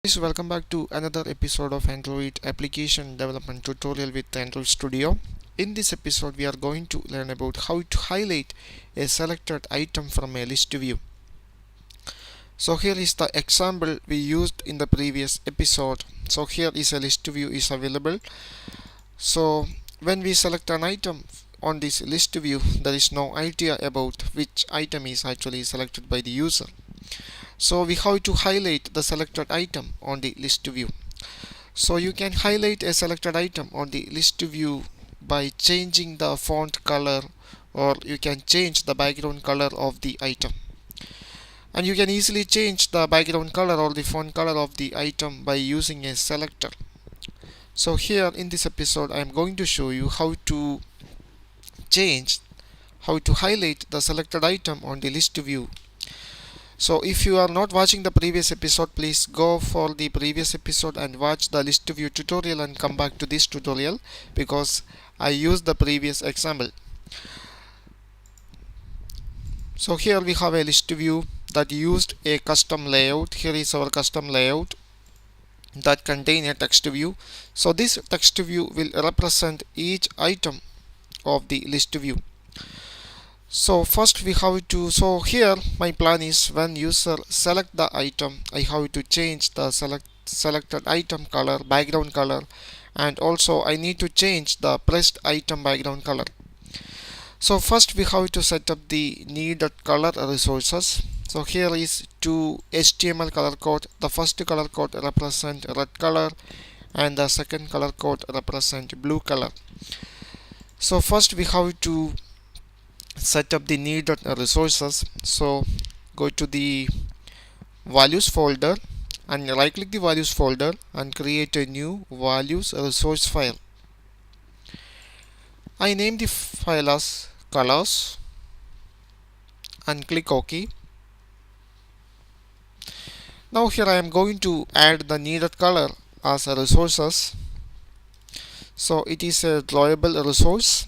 Guys, welcome back to another episode of Android application development tutorial with Android Studio. In this episode, we are going to learn about how to highlight a selected item from a list view. So here is the example we used in the previous episode. So here is a list view is available. So when we select an item on this list view, there is no idea about which item is actually selected by the user. So we have to highlight the selected item on the list view. So you can highlight a selected item on the list view by changing the font color, or you can change the background color of the item. And you can easily change the background color or the font color of the item by using a selector. So here in this episode I am going to show you how to highlight the selected item on the list view. So if you are not watching the previous episode, please go for the previous episode and watch the list view tutorial and come back to this tutorial, because I used the previous example. So here we have a list view that used a custom layout. Here is our custom layout that contain a text view. So this text view will represent each item of the list view. So first we have to, so here my plan is, when user select the item, I have to change the selected item color, background color, and also I need to change the pressed item background color. So first we have to set up the needed color resources. So here is two HTML color code. The first color code represent red color and the second color code represent blue color. So first we have to set up the needed resources. So go to the values folder and right click the values folder and create a new values resource file. I name the file as colors and click OK. Now here I am going to add the needed color as a resources. So it is a drawable resource.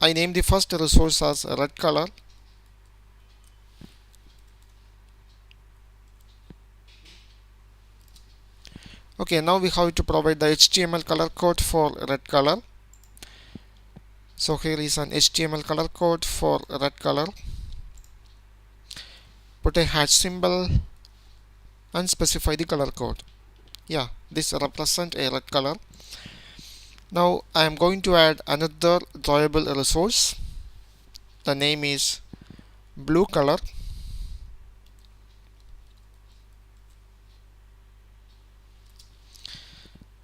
I name the first resource as red color. Okay, now we have to provide the HTML color code for red color. So here is an HTML color code for red color. Put a hash symbol and specify the color code. Yeah, this represents a red color. Now I am going to add another drawable resource. The name is blue color.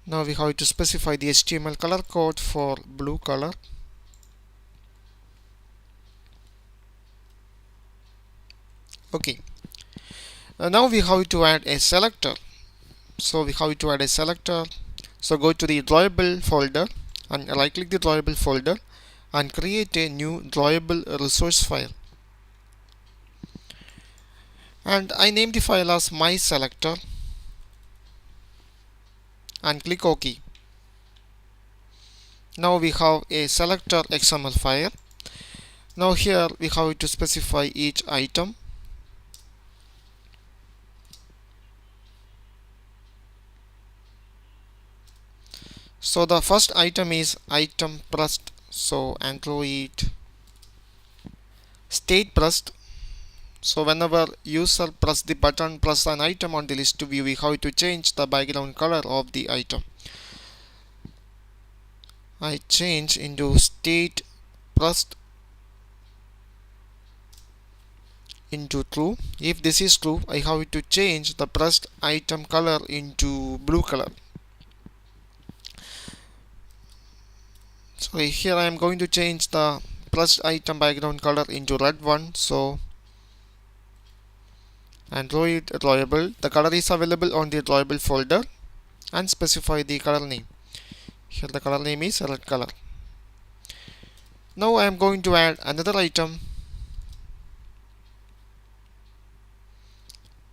Now we have to specify the HTML color code for blue color. Okay. Now we have to add a selector. So we have to add a selector. So go to the drawable folder and right click the drawable folder and create a new drawable resource file. And I name the file as my selector and click OK. Now we have a selector XML file. Now here we have to specify each item. So the first item is item pressed. So Android state pressed. So whenever user press the button, press an item on the list view, we have to change the background color of the item. I change into state pressed into true. If this is true, I have to change the pressed item color into blue color. So here I am going to change the pressed item background color into red one. So Android drawable, the color is available on the drawable folder, and specify the color name. Here the color name is red color. Now I am going to add another item.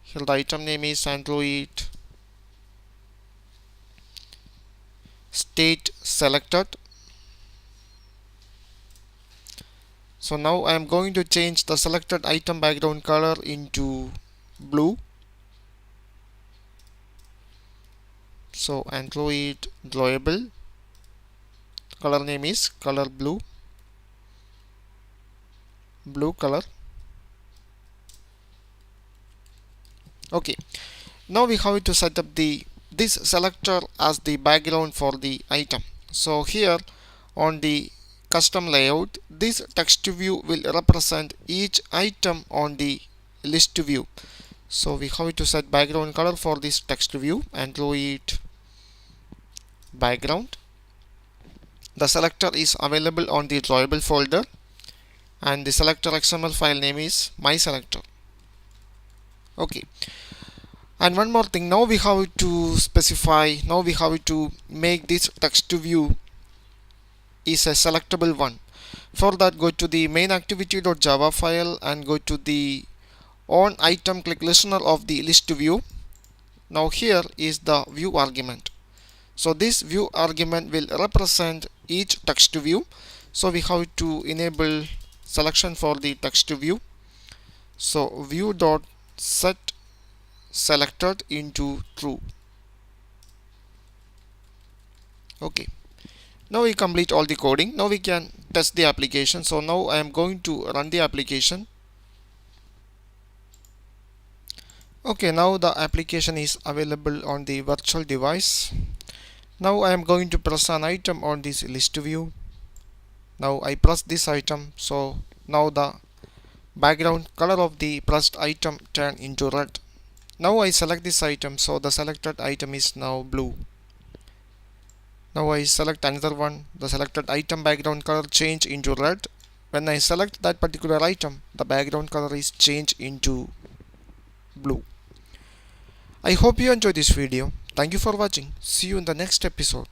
Here the item name is Android state selected. So now I am going to change the selected item background color into blue. So Android drawable, color name is color blue, blue color. Okay, now we have to set up this selector as the background for the item. So here on the custom layout, this text view will represent each item on the list view. So we have to set background color for this text view, Android background. The selector is available on the drawable folder, and the selector XML file name is my selector. Okay, and one more thing, now we have to specify, now we have to make this text view is a selectable one. For that, go to the main activity.java file and go to the on item, click listener of the list view. Now here is the view argument. So this view argument will represent each text view. So we have to enable selection for the text view. So view dot set selected into true. Okay, now we complete all the coding. Now we can test the application. So now I am going to run the application. Okay, now the application is available on the virtual device. Now I am going to press an item on this list view. Now I press this item, so now the background color of the pressed item turn into red. Now I select this item, so the selected item is now blue. Now I select another one, the selected item background color change into red. When I select that particular item, the background color is changed into blue. I hope you enjoyed this video. Thank you for watching. See you in the next episode.